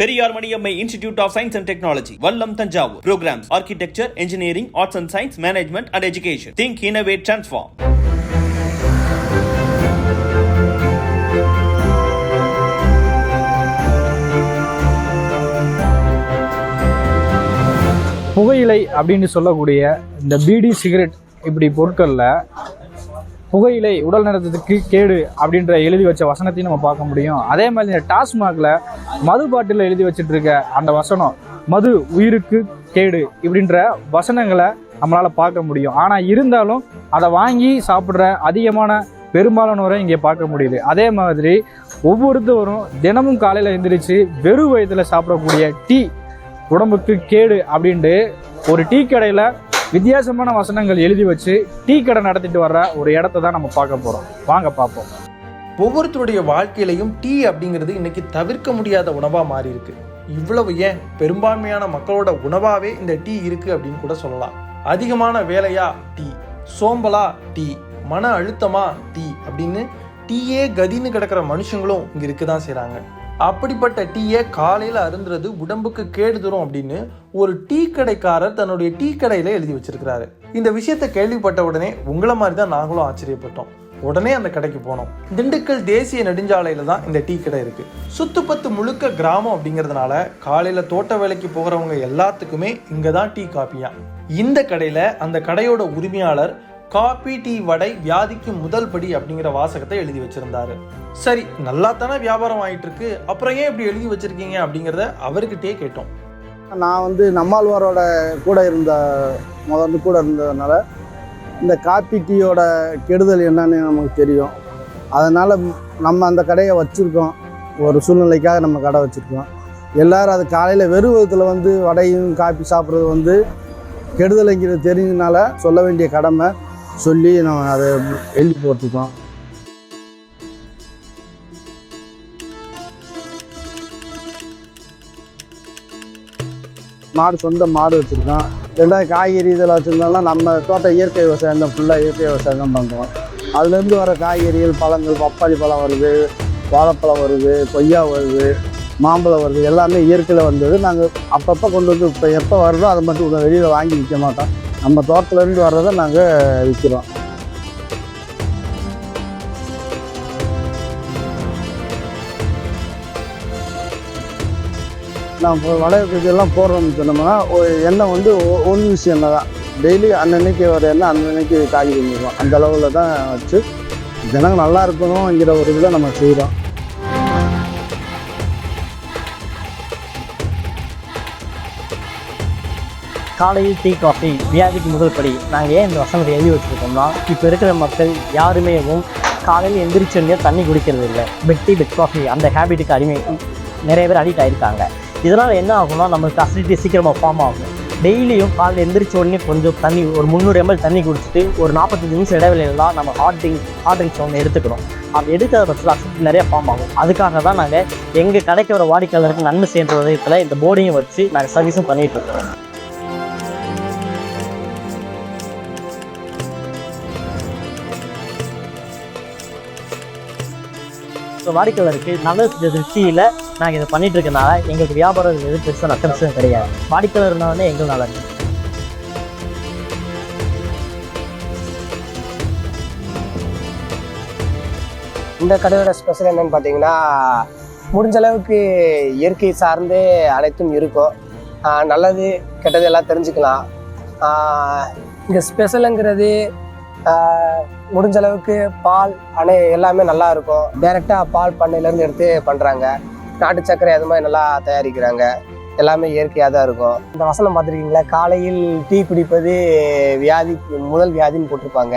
Periyar Maniammai Institute of Science and Technology, Vallam Thanjavur. Programs: Architecture, Engineering, Arts and Science, Management and Education. Think, Innovate, Transform. புகையிலை அப்படின்னு சொல்லக்கூடிய இந்த PT cigarette இப்படி பொருட்களில் புகையிலை உடல் நலத்துக்கு கேடு அப்படின்ற எழுதி வச்ச வசனத்தையும் நம்ம பார்க்க முடியும். அதே மாதிரி இந்த டாஸ்மாகில் மது பாட்டிலில் எழுதி வச்சுட்டு இருக்க அந்த வசனம் மது உயிருக்கு கேடு இப்படின்ற வசனங்களை நம்மளால் பார்க்க முடியும். ஆனால் இருந்தாலும் அதை வாங்கி சாப்பிட்ற அதிகமான பெரும்பாலானவரை இங்கே பார்க்க முடியுது. அதே மாதிரி ஒவ்வொருத்தவரும் தினமும் காலையில் எழுந்திரிச்சு வெறும் வயதில் சாப்பிடக்கூடிய டீ உடம்புக்கு கேடு அப்படின்ட்டு ஒரு டீ கடையில் வித்தியாசமான வசனங்கள் எழுதி வச்சு டீ கடை நடத்திட்டு வர்ற ஒரு இடத்த தான் நம்ம பார்க்க போகிறோம். வாங்க பார்ப்போம். ஒவ்வொருத்தருடைய வாழ்க்கையிலையும் டீ அப்படிங்கிறது இன்னைக்கு தவிர்க்க முடியாத உணவாக மாறி இருக்கு. இவ்வளவு ஏன் பெரும்பான்மையான மக்களோட உணவாகவே இந்த டீ இருக்கு அப்படின்னு கூட சொல்லலாம். அதிகமான வேலையா டீ, சோம்பலா டீ, மன அழுத்தமா டீ அப்படின்னு டீயே கதின்னு கிடக்கிற மனுஷங்களும் இங்கே இருக்க தான் செய்கிறாங்க. அப்படிப்பட்ட டீயை காலையில் அருந்துறது உடம்புக்கு கேடு தரும் அப்படின்னு ஒரு டீ கடைக்காரர் தன்னுடைய டீ கடையில் எழுதி வச்சிருக்கிறாரு. இந்த விஷயத்தை கேள்விப்பட்ட உடனே உங்களை மாதிரி தான் நாங்களும் ஆச்சரியப்பட்டோம். உடனே அந்த கடைக்கு போனோம். திண்டுக்கல் தேசிய நெடுஞ்சாலையில தான் இந்த டீ கடை இருக்கு. சுத்துப்பத்து முழுக்க கிராமம் அப்படிங்கிறதுனால காலையில தோட்ட வேலைக்கு போகிறவங்க எல்லாத்துக்குமே இங்க தான் டீ காப்பியா. இந்த கடையில அந்த கடையோட உரிமையாளர் காபி டீ வடை வியாதிக்கு முதல் படி அப்படிங்கிற வாசகத்தை எழுதி வச்சிருந்தாரு. சரி, நல்லா தானே வியாபாரம் ஆகிட்டு இருக்கு, அப்புறம் ஏன் இப்படி எழுதி வச்சிருக்கீங்க அப்படிங்கிறத அவர்கிட்டயே கேட்டோம். நான் நம்மாழ்வாரோட கூட இருந்ததுனால இந்த காப்பி டீயோட கெடுதல் என்னன்னு நமக்கு தெரியும். அதனால் நம்ம அந்த கடையை வச்சுருக்கோம். ஒரு சூழ்நிலைக்காக நம்ம கடை வச்சுருக்கோம். எல்லோரும் அது காலையில் வெறும் விதத்தில் வடையும் காப்பி சாப்பிட்றது கெடுதலைங்கிறது தெரிஞ்சதுனால சொல்ல வேண்டிய கடமை சொல்லி நம்ம அதை எழுதி போட்டிருக்கோம். சொந்த மாடு வச்சுருக்கோம். ரெண்டாவது காய்கறி இதெல்லாம் வச்சுருந்தோம்னா நம்ம தோட்டம் இயற்கை விவசாயம் தான், ஃபுல்லாக இயற்கை விவசாயம் தான் பண்ணுறோம். அதுலேருந்து வர காய்கறிகள், பழங்கள், பப்பாளி பழம் வருது, வாழைப்பழம் வருது, கொய்யா வருது, மாம்பழம் வருது, எல்லாமே இயற்கையில் வந்தது. நாங்கள் அப்பப்போ கொண்டு இப்போ எப்போ வர்றதோ அதை மட்டும் வெளியில் வாங்கி விற்க மாட்டோம். நம்ம தோட்டத்துலேருந்து வர்றதை நாங்கள் விற்கிறோம். நான் வளையெல்லாம் போடுறோம்னு சொன்னோம்னா எண்ணெய் ஒன்று விஷயம் தான். டெய்லி அன்னன்னைக்கு வர எண்ணெய் அன்னன்னைக்கு காய்கறி பண்ணிடுவோம். அந்த அளவில் தான் வச்சு ஜனங்க நல்லா இருக்கணுங்கிற ஒரு இதில் நம்ம செய்கிறோம். காலையில் டீ காஃபி வியாதிக்கு முதல் படி. நாங்கள் ஏன் இந்த வசனத்தை எழுதி வச்சுருக்கோம்னா, இப்போ இருக்கிற மக்கள் யாருமே காலையில் எந்திரிச்சோடனே தண்ணி குடிக்கிறது இல்லை. பெட் டீ, பெட் காஃபி அந்த ஹேபிட்டுக்கு நிறைய பேர் அடிக்ட் ஆகிருக்காங்க. இதனால் என்ன ஆகும்னா, நமக்கு அசிடிட்டி சீக்கிரமாக ஃபார்ம் ஆகும். டெய்லியும் காலையில் எந்திரிச்ச உடனே கொஞ்சம் தண்ணி, ஒரு 300 ml தண்ணி குடிச்சிட்டு ஒரு 45 நிமிஷம் இடைவெளியில் தான் நம்ம ஹாட் ட்ரிங்க்ஸ் ஒன்று எடுத்துக்கிறோம். அப்படி எடுக்கிற பட்சத்தில் அசிடிட்டி நிறைய ஃபார்ம் ஆகும். அதுக்காக தான் நாங்கள் எங்கள் கடைக்கு வர வாடிக்கையாளருக்கு நன்மை செய்கிற விதத்தில் இந்த போர்டையும் வச்சு நாங்கள் சர்வீஸும் பண்ணிகிட்ருக்கோம். ஸோ வாடிக்கையாளருக்கு நல்ல திருப்தியில் நாங்கள் இதை பண்ணிட்டு இருக்கனால எங்களுக்கு வியாபாரம் எதுவும் பெருசாக நஷ்டம் கிடையாது. வாடிக்கையாளர்னாலே எங்களுக்கு நல்லா இருக்கு. இந்த கடையோட ஸ்பெஷல் என்னன்னு பார்த்தீங்கன்னா, முடிஞ்ச அளவுக்கு இயற்கை சார்ந்தே அனைத்தும் இருக்கும். நல்லது கெட்டது எல்லாம் தெரிஞ்சுக்கலாம். இங்கே ஸ்பெஷலுங்கிறது முடிஞ்ச அளவுக்கு பால் எல்லாமே நல்லா இருக்கும். டைரெக்டாக பால் பண்ணையிலேருந்து எடுத்து பண்ணுறாங்க. நாட்டு சர்க்கரை அது மாதிரி நல்லா தயாரிக்கிறாங்க. எல்லாமே இயற்கையாக தான் இருக்கும். இந்த வசனம் பார்த்துருக்கீங்களா, காலையில் டீ குடிப்பது முதல் வியாதின்னு போட்டிருப்பாங்க.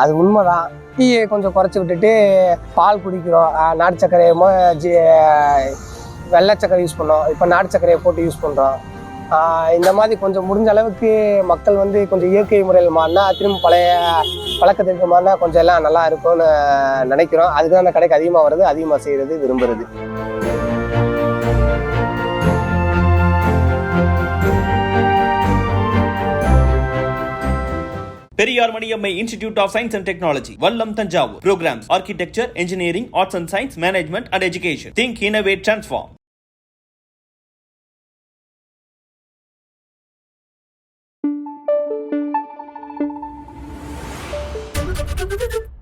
அது உண்மைதான். டீயை கொஞ்சம் குறைச்சி விட்டுட்டு பால் குடிக்கிறோம். நாட்டு சர்க்கரை வெள்ளை சர்க்கரை யூஸ் பண்ணோம், இப்போ நாட்டு சர்க்கரையை போட்டு யூஸ் பண்ணுறோம். இந்த மாதிரி கொஞ்சம் முடிஞ்ச அளவுக்கு மக்கள் கொஞ்சம் இயற்கை முறையில் மாறினா, திரும்ப பழைய பழக்கத்திற்கு மாறினா கொஞ்சம் எல்லாம் நல்லா இருக்கும்னு நினைக்கிறோம். அதுக்கு தான் அந்த கடைக்கு அதிகமாக வர்றது, அதிகமாக செய்கிறது, விரும்புறது. Periyar Maniammai Institute of Science and Technology, Vallam Thanjavur. Programs: Architecture, Engineering, Arts and Science, Management and Education. Think, Innovate, Transform. Thank you.